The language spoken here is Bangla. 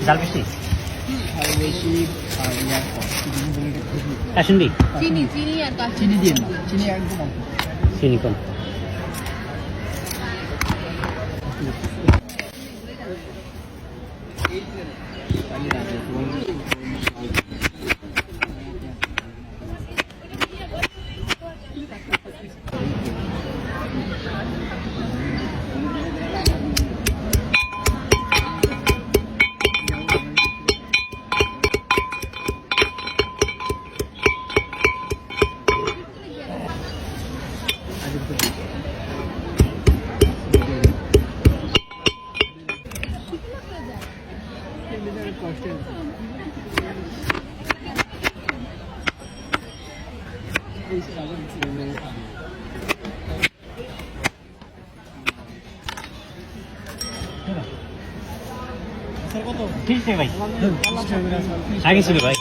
জাল বেশি আর বেশি আর ইয়ার কাসুন্দি চিনি চিনি আর চিনি দিয়ে না, চিনি একদম অল্প। চিনি কম ঠিক আছে ভাই আগে ছিল ভাই